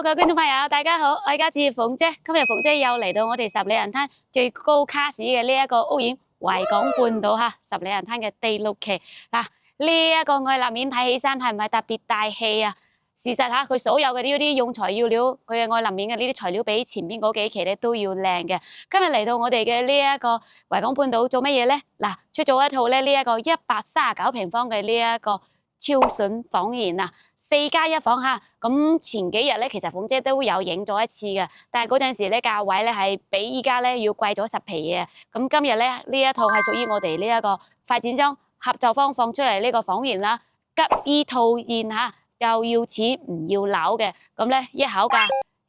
各位觀眾朋友，大家好，我而家係鳳姐。今日鳳姐又嚟到我哋十里洋灘最高卡士嘅呢一個屋苑維港半島嚇，十里洋灘嘅第6期嗱。呢一個愛立面睇起身係唔係特別大氣啊？事實嚇，佢所有嘅呢啲用材料，佢嘅愛立面嘅呢啲材料比前邊嗰幾期咧都要靚嘅。今日嚟到我哋嘅呢一個維港半島做乜嘢咧？嗱，出咗一套咧呢一個139平方嘅呢一個超筍房型啊，4+1房嚇。咁前幾日咧，其實鳳姐都有影咗一次嘅，但係嗰陣時咧價位咧係比依家咧要貴咗10皮嘅。咁今日咧呢一套係屬於我哋呢一個發展商合作方放出嚟呢個房型啦，急衣套現嚇，又要錢唔要樓嘅。咁咧一口價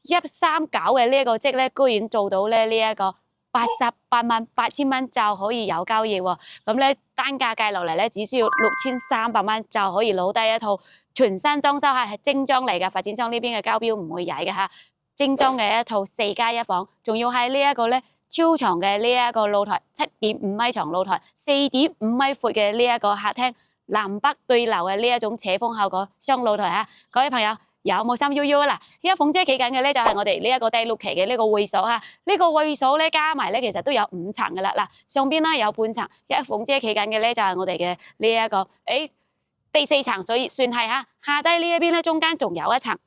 139嘅呢一個積咧，居然做到咧呢一個888000蚊就可以有交易喎。咁咧單價計落嚟咧，只需要6300蚊就可以攞低一套全新裝修嚇，係精裝嚟嘅。發展商呢邊嘅交標唔會曳嘅嚇，精裝嘅一套4+1房，仲要係呢一個咧超長嘅呢一個露台，7.5米長露台，4.5米闊嘅呢一個客廳，南北對流嘅呢一種斜風效果雙露台嚇。各位朋友有冇心喐喐啊？嗱，依家鳳姐企緊嘅咧就係我哋呢一個第6期嘅呢個會所嚇，呢個會所咧加埋咧其實都有5層嘅啦。嗱，上邊啦有半層，依家鳳姐企緊嘅咧就係我哋嘅呢一個第4層，所以算係嚇。下低呢一邊咧中間仲有一層。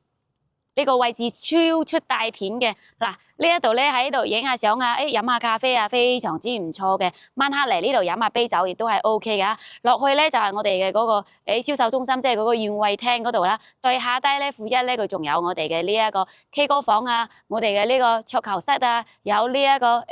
呢個位置超出大片嘅嗱，呢一度咧喺度影下相啊，飲下咖啡啊，非常之唔錯嘅。晚黑嚟呢度飲下啤酒亦都係 OK 嘅。落去咧就係我哋嘅嗰個銷售中心，即係嗰個宴會廳嗰度啦。再下低咧負一咧，佢仲有我哋嘅呢一個 K 歌房啊，我哋嘅呢個桌球室啊，有呢一個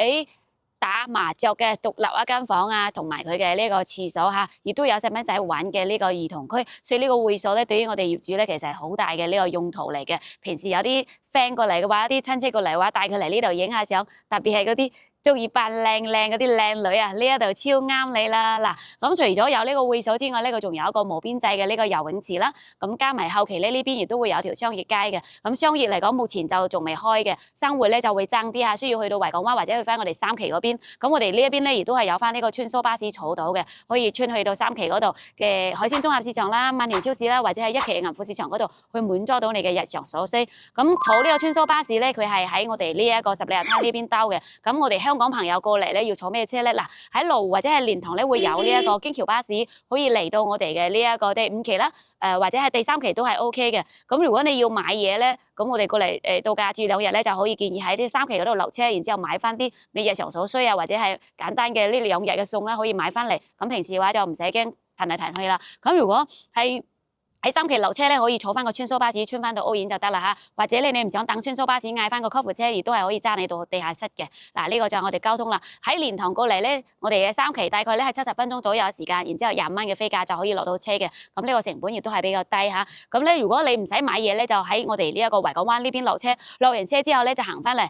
打麻雀嘅獨立一間房啊，同埋佢嘅呢個廁所嚇，亦都有細蚊仔玩嘅呢個兒童區，所以呢個會所咧對於我哋業主咧其實係好大嘅呢個用途嚟嘅。平時有啲 friend 過嚟嘅話，啲親戚過嚟嘅話，帶佢嚟呢度影下相，特別係嗰啲中意扮靚嗰啲靚女啊，呢一度超啱你啦！嗱，咁除咗有呢個會所之外咧，佢仲有一個無邊際嘅呢個游泳池啦。咁加埋後期咧呢邊亦都會有條商業街嘅。咁商業嚟講，目前就仲未開嘅，生活咧就會爭啲嚇，需要去到維港灣或者去翻我哋3期嗰邊。咁我哋呢一邊咧亦都係有翻呢個穿梭巴士坐到嘅，可以穿去到3期嗰度嘅海鮮綜合市場啦、萬年超市啦，或者係1期嘅銀富市場嗰度去滿足到你嘅日常所需。咁坐呢個穿梭巴士咧，佢係喺我哋呢一個十里洋灘呢邊兜嘅。咁我哋香港朋友過嚟咧要坐咩車咧？嗱，喺羅湖或者係蓮塘咧會有呢一個京橋巴士，可以嚟到我哋嘅呢一個第5期啦。或者係第3期都係 OK 嘅。咁如果你要買嘢咧，咁我哋過嚟度假住2日咧，就可以建議喺啲3期嗰度留車，然之後買翻啲你日常所需啊，或者係簡單嘅呢2日嘅餸啦，可以買翻嚟。咁平時嘅話就唔使驚騰嚟騰去啦。咁如果係喺3期留車咧，可以坐翻個穿梭巴士穿翻到屋苑就得啦嚇，或者你唔想等穿梭巴士，嗌翻個 coffee 車，亦都係可以揸你到地下室嘅。嗱，呢個就係我哋交通啦。喺蓮塘過嚟咧，我哋嘅3期大概咧係70分鐘左右嘅時間，然之後20蚊嘅飛價就可以落到車嘅。咁呢個成本亦都係比較低嚇。咁咧，如果你唔使買嘢咧，就喺我哋呢一個維港灣呢邊落車，落完車之後咧就行翻嚟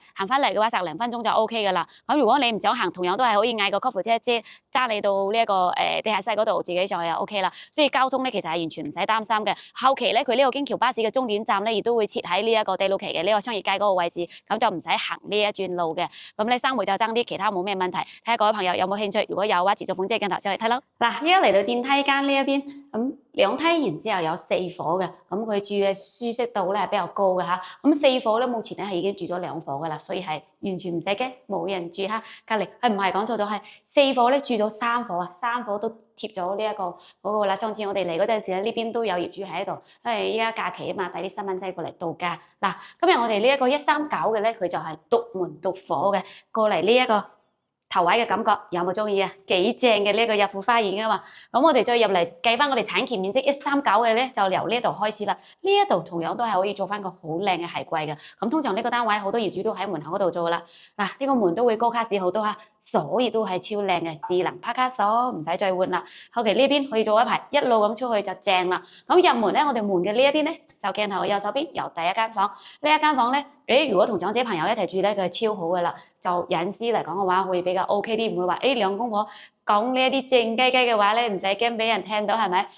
嘅話10零分鐘就 OK 噶啦。咁如果你唔想行，同樣都係可以嗌個 coffee 車揸你到呢一個地下室嗰度，自己上去就 OK 啦。所以交通咧其實係完全唔使擔心嘅。後期咧佢呢個京橋巴士嘅終點站咧，亦都會設喺呢一個第6期嘅呢個商業街嗰個位置，咁就唔使行呢一轉路嘅。咁咧生活就爭啲，其他冇咩問題。睇下各位朋友有冇興趣，如果有嘅話，持續鳳姐嘅鏡頭上去睇咯。嗱，依家嚟到電梯間呢一邊，咁2梯，然之後有4伙嘅，咁佢住嘅舒適度咧係比較高嘅嚇。咁4伙咧目前咧係已經住咗2伙嘅啦，所以係完全唔使驚冇人住嚇。隔離唔係講錯咗，係4伙咧住咗3伙啊，3伙都貼咗呢一個嗰個啦。上次我哋嚟嗰陣時咧，呢邊都有業主喺度，因為依家假期啊嘛，帶啲細蚊仔過嚟度假。嗱，今日我哋呢一個139嘅咧，佢就係獨門獨伙嘅，過嚟呢一個頭位嘅感覺有冇中意啊？幾正嘅呢一個入戶花園啊嘛！咁我哋再入嚟計翻我哋產權面積139嘅咧，就由呢度開始啦。呢一度同樣都係可以做翻個好靚嘅鞋櫃嘅。咁通常呢個單位好多業主都喺門口嗰度做噶啦。嗱，呢個門都會高卡士好多嚇，鎖亦都係超靚嘅智能拍卡鎖，唔使再換啦。後期呢邊可以做一排，一路咁出去就正啦。咁入門咧，我哋門嘅呢一邊咧，就鏡頭嘅右手邊有第一間房。呢一間房咧，如果同長者朋友一齊住咧，佢係超好噶啦。就隱私嚟講嘅話，會比較 OK 啲，唔會話兩公婆講呢一啲靜雞雞嘅話咧，唔使驚俾人聽到，係咪？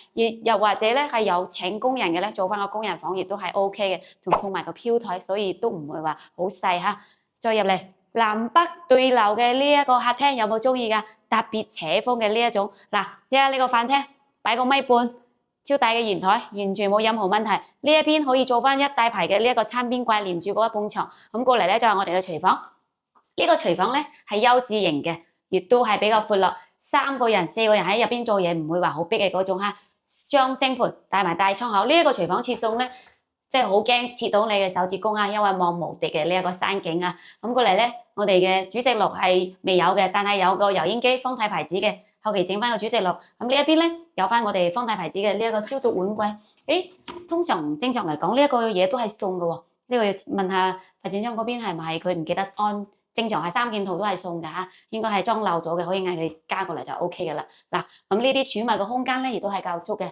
又或者咧係有請工人嘅咧，做翻個工人房亦都係 OK 嘅，仲送埋個飄台，所以都唔會話好細嚇。再入嚟南北對流嘅呢一個客廳有冇中意㗎？特別扯風嘅呢一種嗱，睇下呢個飯廳擺個米半。超大嘅圓台，完全冇任何問題。呢一邊可以做翻一大排嘅呢一個餐邊櫃連住嗰一埲牆。咁過嚟咧就係我哋嘅廚房。呢個廚房咧係 U 字型嘅，亦都係比較闊落。3個人、4個人喺入邊做嘢唔會話好逼嘅嗰種嚇。雙星盤帶埋大窗口。呢一個廚房切餸咧，即係好驚切到你嘅手指公啊，因為望無敵嘅呢一個山景啊。咁過嚟咧，我哋嘅煮食爐係未有嘅，但係有個油煙機方太牌子嘅。後期整翻個煮食爐，咁呢一邊咧有翻我哋方太牌子嘅呢一個消毒碗櫃。通常正常嚟講呢一個嘢都係送嘅喎。呢個要問下發展商嗰邊係咪佢唔記得安？正常係3件套都係送嘅嚇，應該係裝漏咗嘅，可以嗌佢加過嚟就 OK 嘅啦。嗱，咁呢啲儲物嘅空間咧亦都係夠足嘅。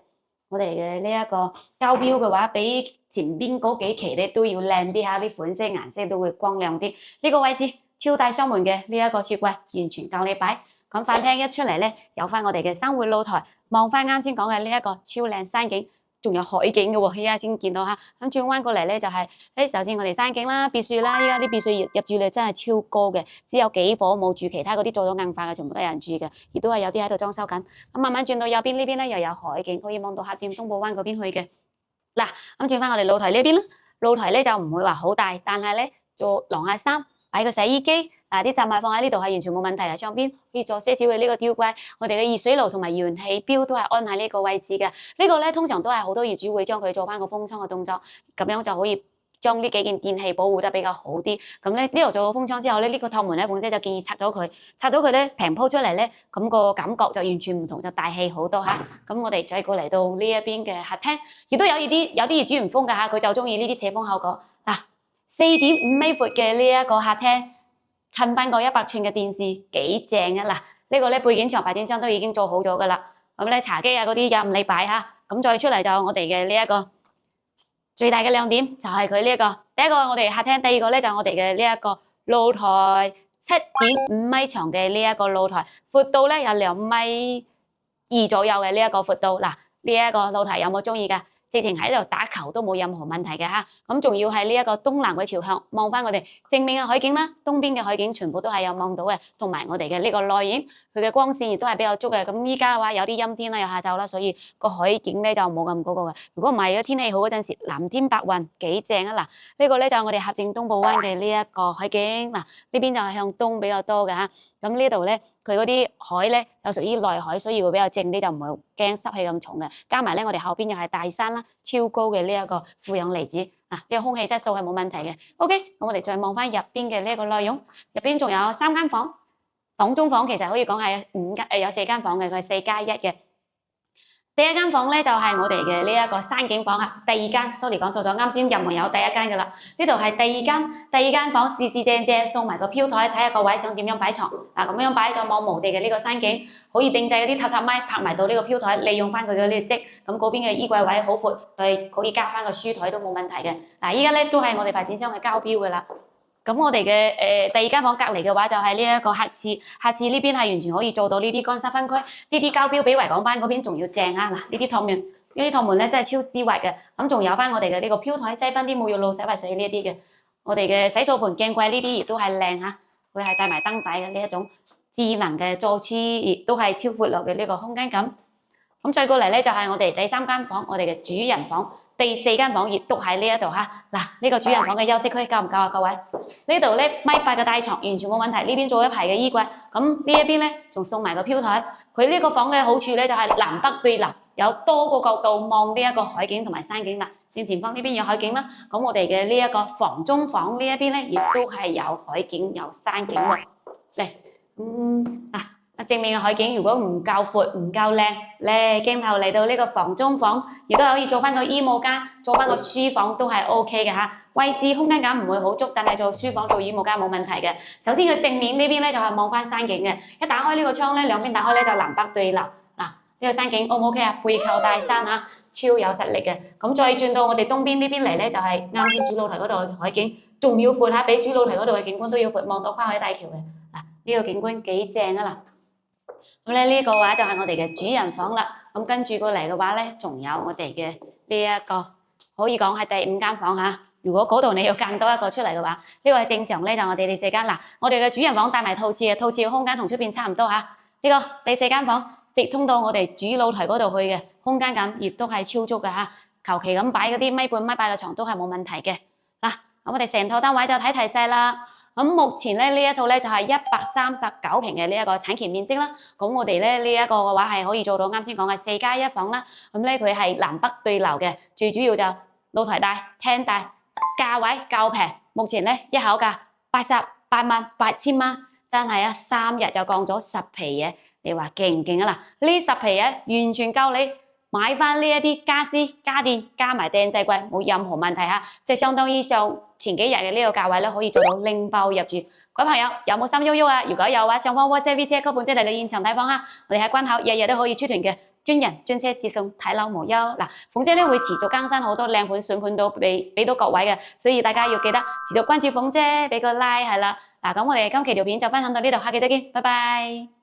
我哋嘅呢一個膠標嘅話，比前邊嗰幾期咧都要靚啲嚇，啲款式顏色都會光亮啲。呢個位置超大雙門嘅呢一個雪櫃，完全夠你擺。咁飯廳一出嚟咧，有翻我哋嘅生活露台，望翻啱先講嘅呢一個超靚山景，仲有海景嘅喎，依家先見到嚇。咁轉彎過嚟咧就係、首先我哋山景啦、別墅啦，依家啲別墅入住率真係超高嘅，只有幾伙冇住，其他嗰啲做咗硬化嘅全部都有人住嘅，亦都係有啲喺度裝修緊。咁慢慢轉到右邊呢邊咧又有海景，可以望到客棧東部灣嗰邊去嘅。嗱，咁轉翻我哋露台呢邊啦，露台咧就唔會話好大，但係咧做晾下衫，擺個洗衣機。啲雜物放喺呢度係完全冇問題嘅，上邊可以做些少嘅呢個吊櫃，我哋嘅熱水爐同埋燃氣錶都係安喺呢個位置嘅。呢個咧通常都係好多業主會將佢做翻個封窗嘅動作，咁樣就可以將呢幾件電器保護得比較好啲。咁咧呢度做咗封窗之後咧，呢個趟門咧，鳳姐就建議拆咗佢咧平鋪出嚟咧，咁個感覺就完全唔同，就大氣好多嚇。咁我哋再過嚟到呢一邊嘅客廳，亦都有啲業主唔封㗎嚇，佢就中意呢啲斜風口角。嗱，4.5米闊嘅呢一個客廳。襯翻個100寸嘅電視幾正啊！嗱，呢個咧背景牆發展商都已經做好咗噶啦。咁咧茶几啊嗰啲任你擺嚇。咁再出嚟就我哋嘅呢一個最大嘅亮點就係佢呢一個第一個我哋客廳，第二個咧就係我哋嘅呢一個露台，7.5米長嘅呢一個露台，闊度咧有2.2米左右嘅呢一個闊度。嗱，呢一個露台有冇中意㗎？直情喺度打球都冇任何問題嘅嚇，咁仲要係呢一個東南嘅朝向，望翻我哋正面嘅海景啦，東邊嘅海景全部都係有望到嘅，同埋我哋嘅呢個內影，佢嘅光線亦都係比較足嘅。咁依家嘅話有啲陰天啦，有下晝啦，所以個海景咧就冇咁嗰個嘅。如果唔係，如果天氣好嗰陣時，藍天白雲幾正啊！嗱，呢個咧就係我哋客棧東部灣嘅呢一個海景。嗱，呢邊就係向東比較多嘅嚇。咁呢度咧，佢嗰啲海咧就屬於內海，所以會比較靜啲，就唔會驚濕氣咁重嘅。加埋咧，我哋後邊又係大山啦，超高嘅呢一個負氧離子，呢個空氣質素係冇問題嘅。OK，咁我哋再望翻入邊嘅呢一個內容，入邊仲有3間房，房中房其實可以講係有4間房嘅，佢係4+1嘅。第一間房咧就係我哋嘅呢一個山景房啊，第二間 sorry 講錯咗，啱先入門有第一間噶啦，呢度係第二間房，四正正送埋個飄台，睇下個位想點樣擺床，咁樣擺咗望無地嘅呢個山景，可以定製嗰啲榻榻米拍埋到呢個飄台，利用翻佢嘅呢個積，咁嗰邊嘅衣櫃位好闊，可以加翻個書台都冇問題嘅。嗱，依家咧都係我哋發展商嘅交標噶啦。咁我哋嘅第二間房隔離嘅話就係呢一個客廁，客廁呢邊係完全可以做到呢啲乾濕分區，呢啲交標比維港班嗰邊仲要正啊！嗱，呢啲趟門咧真係超絲滑嘅，咁仲有翻我哋嘅呢個飄台，擠翻啲沐浴露、洗髮水呢一啲嘅，我哋嘅洗漱盤、鏡櫃呢啲亦都係靚嚇，佢係帶埋燈帶嘅呢一種智能嘅座廁，亦都係超闊落嘅呢個空間感。咁再過嚟咧就係我哋第3間房，我哋嘅主人房。第4間房亦都喺呢一度嚇，嗱，呢個主人房嘅休息區夠唔夠啊？各位，呢度咧1.8米嘅大床完全冇問題，呢邊做一排嘅衣櫃，咁呢一邊咧仲送埋個飄台。佢呢個房嘅好處咧就係南北對南，有多個角度望呢一個海景同埋山景啦。正前方呢邊有海景啦，咁我哋嘅呢一個房中房呢一邊咧亦都係有海景有山景喎。嚟，正面嘅海景如果唔夠闊唔夠靚咧，鏡頭嚟到呢個房中房，亦都可以做翻個衣帽間，做翻個書房都係 OK 嘅嚇。位置空間感唔會好足，但係做書房做衣帽間冇問題嘅。首先佢正面呢邊咧就係望翻山景嘅，一打開呢個窗咧，兩邊打開咧就南北對立。嗱，呢個山景 O 唔 OK 啊？背靠大山嚇，超有實力嘅。咁再轉到我哋東邊呢邊嚟咧，就係啱先主露台嗰度嘅海景，仲要闊嚇，比主露台嗰度嘅景觀都要闊，望到跨海大橋嘅。嗱，呢個景觀幾正啊嗱！咁咧呢個話就係我哋嘅主人房啦，咁跟住過嚟嘅話咧，仲有我哋嘅呢一個可以講係第5間房嚇。如果嗰度你要間多一個出嚟嘅話，呢個係正常咧，就我哋第4間嗱。我哋嘅主人房帶埋套廁嘅，套廁嘅空間同出邊差唔多嚇。呢個第4間房直通到我哋主露台嗰度去嘅，空間感亦都係超足嘅嚇。求其咁擺嗰啲米半米八嘅床都係冇問題嘅。嗱，咁我哋成套單位就睇齊晒啦。咁目前咧呢一套咧就係139平嘅呢一個產權面積啦。咁我哋咧呢一個嘅話係可以做到啱先講嘅4+1房啦。咁咧佢係南北對流嘅，最主要就露台大、廳大，價位夠平。目前咧一口價888000蚊，真係啊3日就降咗10皮嘢。你話勁唔勁啊？嗱，呢10皮嘢完全夠你買翻呢一啲家私家電加埋訂製櫃，冇任何問題嚇，即係相當於上前幾日嘅呢個價位咧，可以做到拎包入住。各位朋友有冇心喐喐啊？如果有嘅話，上方 WhatsApp VC 溝盤姐嚟你現場睇房哈，我哋喺關口日日都可以出團嘅，專人專車接送，睇樓無憂。嗱，鳳姐咧會持續更新好多靚盤筍盤到俾到各位嘅，所以大家要記得持續關注鳳姐，俾個 like 係啦。嗱，咁我哋今期條片就分享到呢度，下期再見，拜拜。